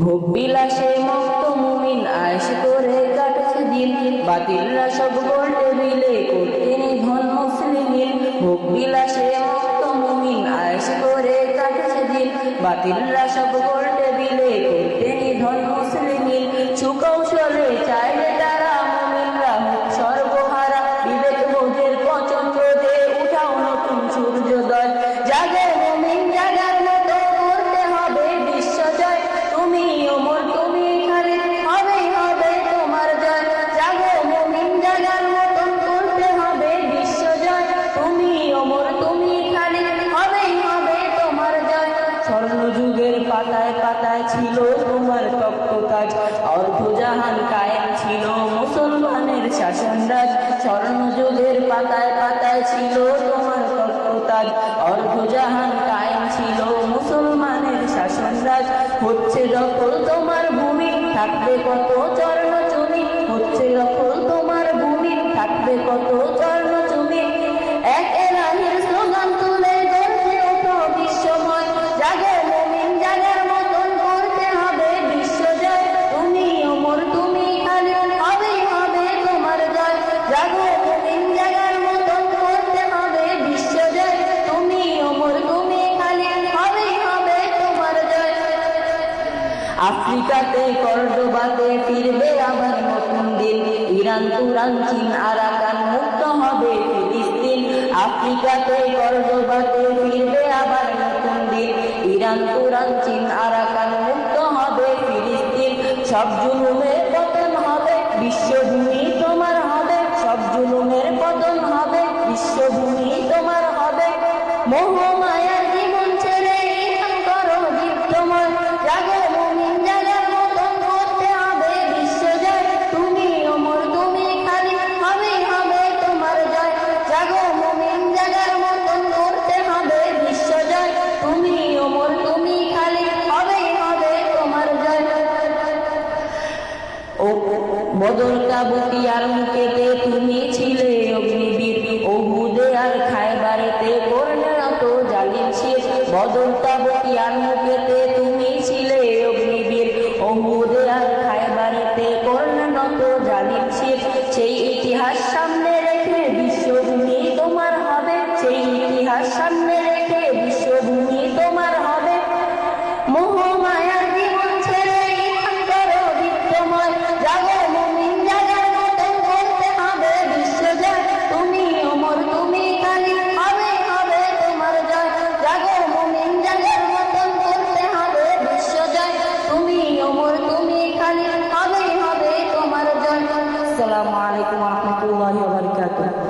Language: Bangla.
ভোগ বিলাসে মস্ত মুমিন আয়েশ করে কাটছে দিন, বাতিলরা সব গোল টেবিলে করতে নিধন মুসলিমিন। ভোগ বিলাসে মস্ত মুমিন আয়েশ করে কাটছে দিন, বাতিলরা সব গোল টেবিলে করতে নিধন মুসলিমিন। সুকৌশলে চাইলে তারা মুমিনরা সর্বহারা, বিবেক বোধের পচন রোধে উঠাও নতুন সূর্যোদয়। জাগে মুমিন জাগার মতো করতে হবে বিশ্ব জয়, তুমি অমর তুমি খালিদ হবেই হবে তোমার জয়। জাগো মুমিন জাগার মতন করতে হবে বিশ্ব জয়, তুমি অমর তুমি খালিদ হবেই হবে তোমার জয়। স্বর্ণ যুগের পাতায় পাতায় ছিল তোমার তক্ততাজ, অর্ধজাহান কায়েম ছিল মুসলমানের শাসনরাজ। স্বর্ণ যুগের পাতায় পাতায় ছিল তোমার তক্ততাজ, অর্ধজাহান কায়েম ছিল মুসলমানের শাসনরাজ। হচ্ছে দখল তোমার ভূমি থাকবে কত চরণ চুমি, হচ্ছে দখল তোমার ভূমি থাকবে কত চরণ চুমি। এক এলাহির স্লোগান তুলে গর্জে ওঠো বিশ্বময়, জাগে মুমিন জাগার মতন করতে হবে বিশ্ব জয়, তুমি অমর তুমি খালিদ হবেই হবে তোমার জয়। জাগো মুমিন জাগার মতন করতে হবে বিশ্ব জয়, তুমি অমর তুমি খালিদ হবেই হবে তোমার জয়। আফ্রিকাতে কর্ডোবাতে ফিরবে আবার নতুন দিন, ইরান তুরান চীন আরাকান মুক্ত হবে ফিলিস্তিন। আফ্রিকাতে কর্ডোবাতে ফিরবে আবার নতুন দিন, ইরান তুরান চীন আরাকান মুক্ত হবে ফিলিস্তিন। সব জুলুমের পতন হবে বিশ্বভূমি তোমার হবে, সব জুলুমের পতন হবে বিশ্বভূমি তোমার হবে। মোহমায়ার জীবন ছেড়ে ইমান করো দীপ্তময়, জাগো মুমিন জাগার মতন করতে হবে বিশ্ব জয়, তুমি অমর তুমি খালিদ হবেই হবে তোমার জয়। জাগো মুমিন জাগার মতন করতে হবে বিশ্ব জয়, তুমি অমর তুমি খালিদ হবেই হবে তোমার জয়। ও বদর তাবুকি আর মুকেতে তুমি ছিলে অগ্নিবীর, ওহুদে আর খায়বারেতে করলে নত জালিম শির। বদর তাবুকি আর মুকেতে তুমি ছিলে অগ্নিবীর, ওহুদে আর খায়বারেতে করলে নত জালিম শির। সেই ইতিহাস সামনে রেখে বিশ্বভূমি তোমার হবে, সেই ইতিহাস সামনে রেখে বিশ্বভূমি তোমার হবে। মোহমায়ার জীবন ছেড়ে ইমান করো দীপ্তময়, জাগো মুমিন জাগার মতন করতে হবে বিশ্ব জয়, তুমি অমর তুমি খালিদ হবেই হবে তোমার জয়। জাগো মুমিন জাগার মতন করতে হবে বিশ্ব জয়, তুমি অমর তুমি খালিদ হবেই হবে তোমার জয়। আসসালামু আলাইকুম ওয়া রাহমাতুল্লাহি ওয়া বারাকাতুহু।